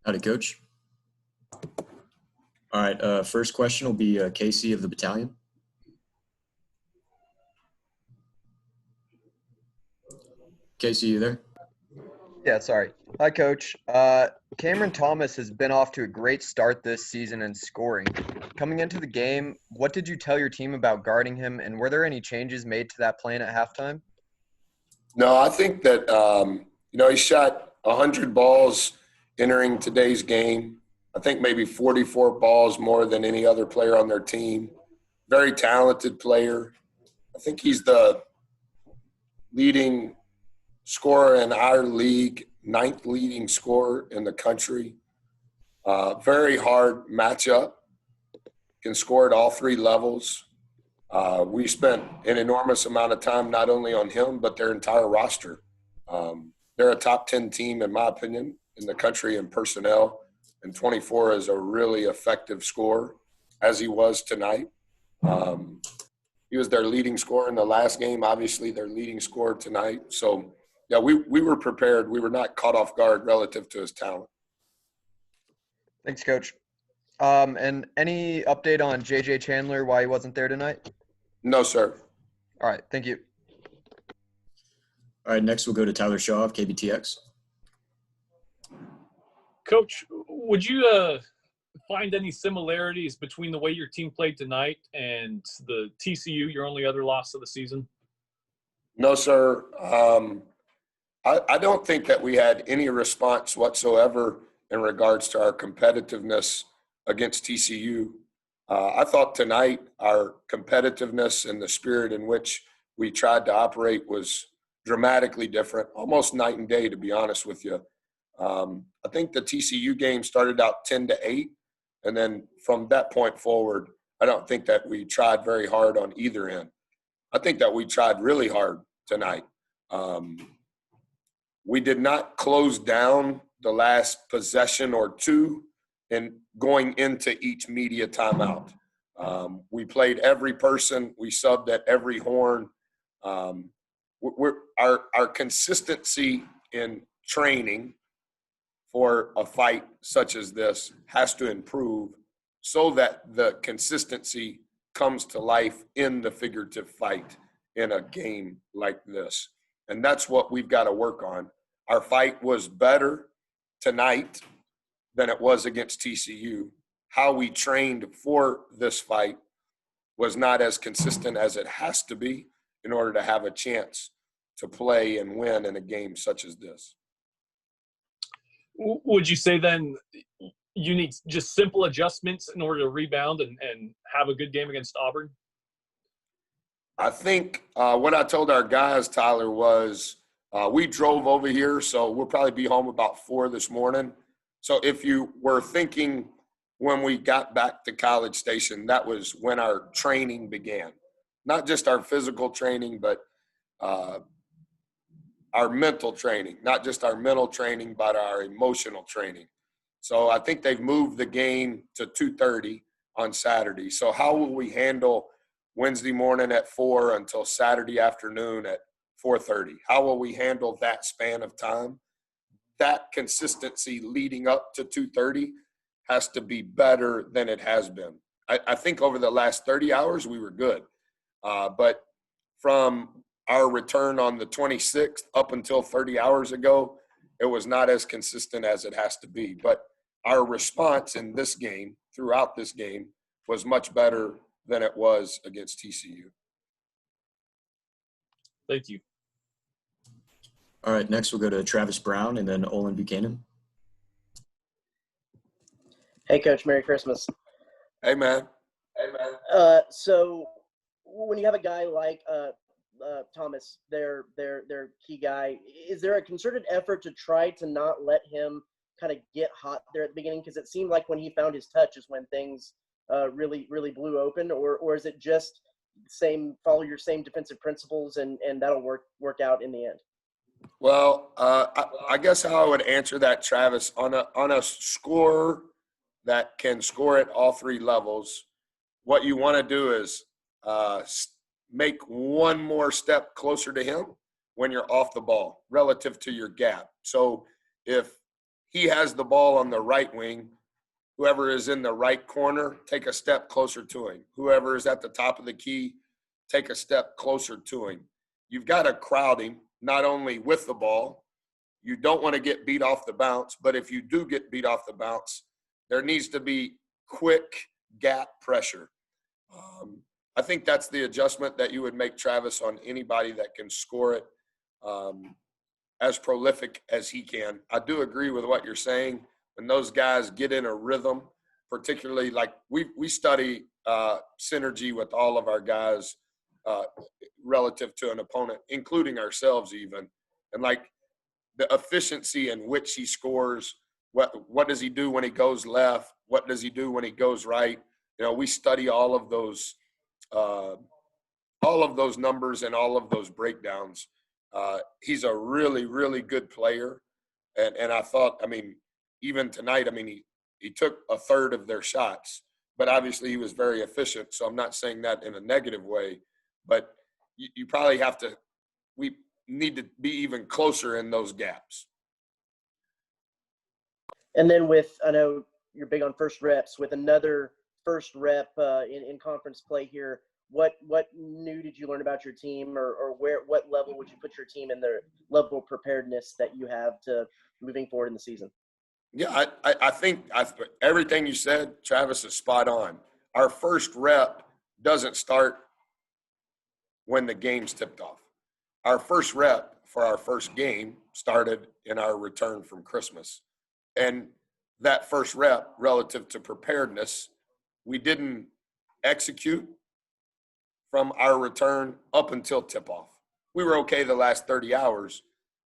Howdy, Coach. All right, first question will be Casey of the battalion. Casey, you there? Yeah, sorry. Hi, Coach. Cameron Thomas has been off to a great start this season in scoring. Coming into the game, what did you tell your team about guarding him, and were there any changes made to that plan at halftime? No, I think that he shot 100 balls entering today's game. I think maybe 44 balls more than any other player on their team. Very talented player. I think he's the leading scorer in our league, ninth leading scorer in the country. Very hard matchup. Can score at all three levels. We spent an enormous amount of time not only on him, but their entire roster. They're a top 10 team, in my opinion, in the country in personnel, and 24 is a really effective scorer, as he was tonight. He was their leading scorer in the last game, obviously their leading scorer tonight. So, yeah, we were prepared. We were not caught off guard relative to his talent. Thanks, Coach. And any update on J.J. Chandler, why he wasn't there tonight? No, sir. All right, thank you. All right, next we'll go to Tyler Shaw of KBTX. Coach, would you find any similarities between the way your team played tonight and the TCU, your only other loss of the season? No, sir. I don't think that we had any response whatsoever in regards to our competitiveness against TCU. I thought tonight our competitiveness and the spirit in which we tried to operate was dramatically different, almost night and day, to be honest with you. I think the TCU game started out 10-8, and then from that point forward, I don't think that we tried very hard on either end. I think that we tried really hard tonight. We did not close down the last possession or two in going into each media timeout. We played every person. We subbed at every horn. Our consistency in training for a fight such as this has to improve so that the consistency comes to life in the figurative fight in a game like this. And that's what we've got to work on. Our fight was better tonight than it was against TCU. How we trained for this fight was not as consistent as it has to be in order to have a chance to play and win in a game such as this. Would you say then you need just simple adjustments in order to rebound and have a good game against Auburn? I think what I told our guys, Tyler, was we drove over here, so we'll probably be home about 4 this morning. So if you were thinking when we got back to College Station, that was when our training began. Not just our physical training, but our mental training. Not just our mental training, but our emotional training. So I think they've moved the game to 2:30 on Saturday. So how will we handle Wednesday morning at 4 until Saturday afternoon at 4:30? How will we handle that span of time? That consistency leading up to 2:30 has to be better than it has been. I think over the last 30 hours, we were good. But from our return on the 26th up until 30 hours ago, it was not as consistent as it has to be. But our response in this game, throughout this game, was much better than it was against TCU. Thank you. All right, next we'll go to Travis Brown and then Olin Buchanan. Hey, Coach. Merry Christmas. Hey, man. So when you have a guy like Thomas, their key guy, is there a concerted effort to try to not let him kind of get hot there at the beginning? Because it seemed like when he found his touch is when things really blew open, or is it just follow your same defensive principles and that'll work out in the end? Well, I guess how I would answer that, Travis, on a scorer that can score at all three levels, what you want to do is make one more step closer to him when you're off the ball relative to your gap. So if he has the ball on the right wing, whoever is in the right corner, take a step closer to him. Whoever is at the top of the key, take a step closer to him. You've got to crowd him, not only with the ball. You don't want to get beat off the bounce, but if you do get beat off the bounce, there needs to be quick gap pressure. I think that's the adjustment that you would make, Travis, on anybody that can score it as prolific as he can. I do agree with what you're saying. When those guys get in a rhythm, particularly like we study synergy with all of our guys relative to an opponent, including ourselves even. And like the efficiency in which he scores, what does he do when he goes left? What does he do when he goes right? You know, we study all of those numbers and all of those breakdowns. He's a really, really good player. And I thought, I mean, even tonight, I mean, he took a third of their shots, but obviously he was very efficient. So I'm not saying that in a negative way, but you probably have to – we need to be even closer in those gaps. And then with, I know you're big on first reps, with another first rep in conference play here, what new did you learn about your team, or what level would you put your team in the level of preparedness that you have to moving forward in the season? Yeah, I think everything you said, Travis, is spot on. Our first rep doesn't start when the game's tipped off. Our first rep for our first game started in our return from Christmas. And that first rep relative to preparedness, we didn't execute from our return up until tip-off. We were okay the last 30 hours.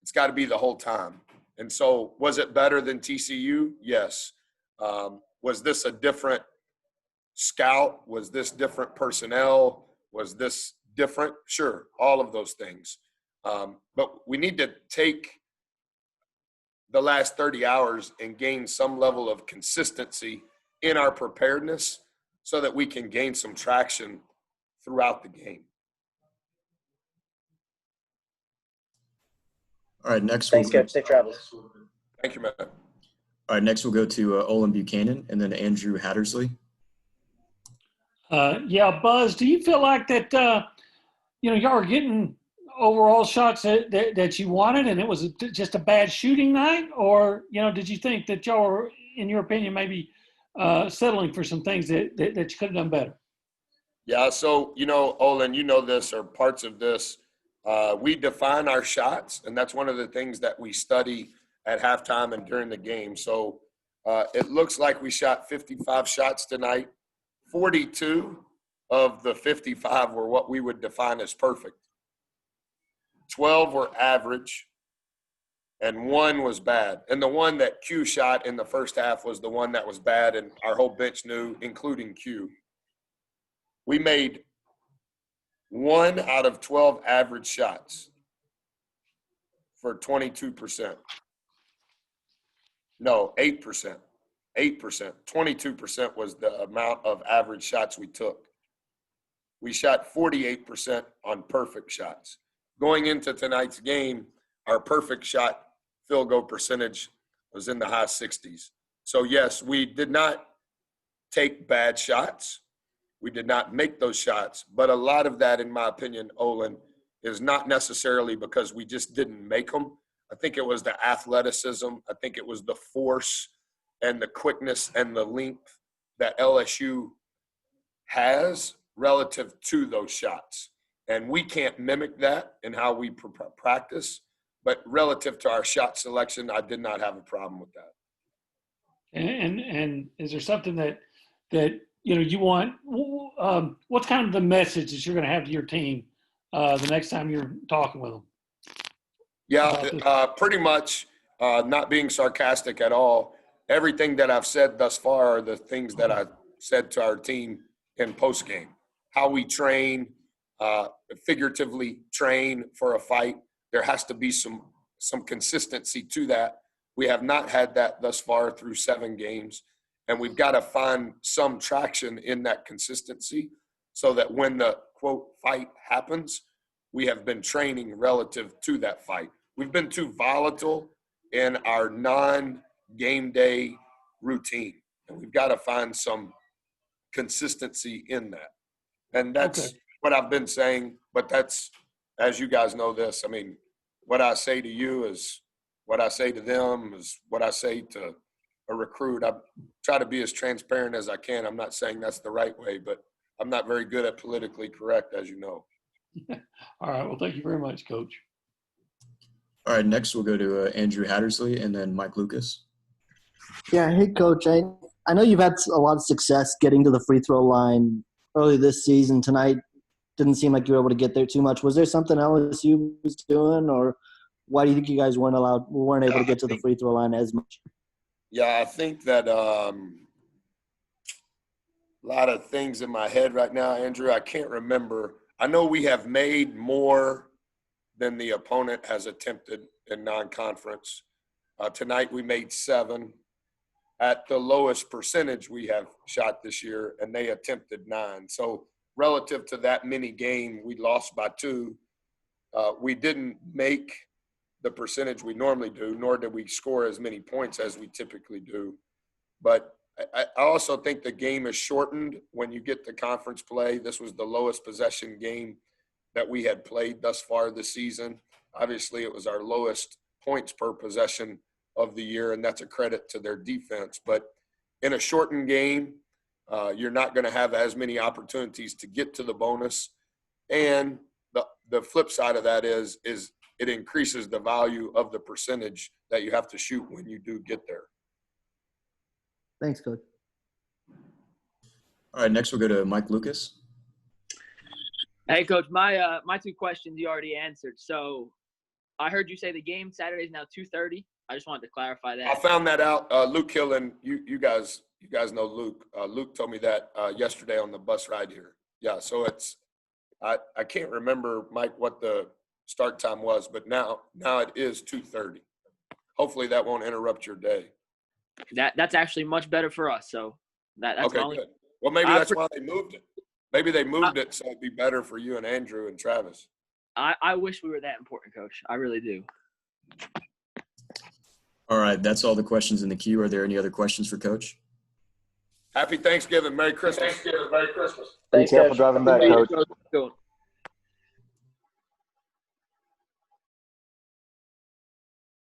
It's got to be the whole time. And so was it better than TCU? Yes. Was this a different scout? Was this different personnel? Was this different? Sure, all of those things. But we need to take the last 30 hours and gain some level of consistency in our preparedness so that we can gain some traction throughout the game. All right, next Thanks, we'll Coach. Safe travels. Thank you, man. All right, next we'll go to Olin Buchanan and then Andrew Hattersley. Yeah, Buzz, do you feel like that, y'all are getting overall shots that you wanted and it was just a bad shooting night? Or, did you think that y'all were, in your opinion, maybe settling for some things that you could have done better? Yeah, so, Olin, this or parts of this. We define our shots, and that's one of the things that we study at halftime and during the game. So it looks like we shot 55 shots tonight. 42 of the 55 were what we would define as perfect. 12 were average, and 1 was bad. And the one that Q shot in the first half was the one that was bad, and our whole bench knew, including Q. We made 1 out of 12 average shots for 22%. No, 8%. 8%. 22% was the amount of average shots we took. We shot 48% on perfect shots. Going into tonight's game, our perfect shot field goal percentage was in the high 60s. So, yes, we did not take bad shots. We did not make those shots. But a lot of that, in my opinion, Olin, is not necessarily because we just didn't make them. I think it was the athleticism. I think it was the force and the quickness and the length that LSU has relative to those shots. And we can't mimic that in how we practice. But relative to our shot selection, I did not have a problem with that. And is there something that you want? What's kind of the message that you're going to have to your team the next time you're talking with them? Yeah, pretty much not being sarcastic at all. Everything that I've said thus far are the things that I said to our team in postgame. How we train, figuratively train for a fight. There has to be some consistency to that. We have not had that thus far through 7 games, and we've got to find some traction in that consistency so that when the, quote, fight happens, we have been training relative to that fight. We've been too volatile in our game day routine. And we've got to find some consistency in that. And that's what I've been saying, but that's, as you guys know this, I mean, what I say to you is what I say to them is what I say to a recruit. I try to be as transparent as I can. I'm not saying that's the right way, but I'm not very good at politically correct, as you know. All right. Well, thank you very much, Coach. All right, next we'll go to Andrew Hattersley and then Mike Lucas. Yeah, hey, Coach. I know you've had a lot of success getting to the free throw line early this season. Tonight didn't seem like you were able to get there too much. Was there something LSU was doing, or why do you think you guys weren't able to get to the free throw line as much? Yeah, I think that a lot of things in my head right now, Andrew. I can't remember. I know we have made more than the opponent has attempted in non-conference. Tonight we made 7 at the lowest percentage we have shot this year, and they attempted 9. So relative to that mini game, we lost by 2. We didn't make the percentage we normally do, nor did we score as many points as we typically do. But I also think the game is shortened when you get to conference play. This was the lowest possession game that we had played thus far this season. Obviously, it was our lowest points per possession of the year, and that's a credit to their defense. But in a shortened game, you're not going to have as many opportunities to get to the bonus. And the flip side of that is it increases the value of the percentage that you have to shoot when you do get there. Thanks, Coach. All right, next we'll go to Mike Lucas. Hey, Coach, my 2 questions you already answered. So I heard you say the game Saturday is now 2:30. I just wanted to clarify that. I found that out. Luke Hillen, you guys know Luke. Luke told me that yesterday on the bus ride here. Yeah, so it's I can't remember, Mike, what the start time was, but now it is 2:30. Hopefully that won't interrupt your day. That's actually much better for us. So that's okay, good. Well, maybe that's why they moved it. Maybe they moved it so it'd be better for you and Andrew and Travis. I wish we were that important, Coach. I really do. All right, that's all the questions in the queue. Are there any other questions for Coach? Happy Thanksgiving. Merry Christmas. Thanks, Be careful Coach. driving back, Coach. Coach.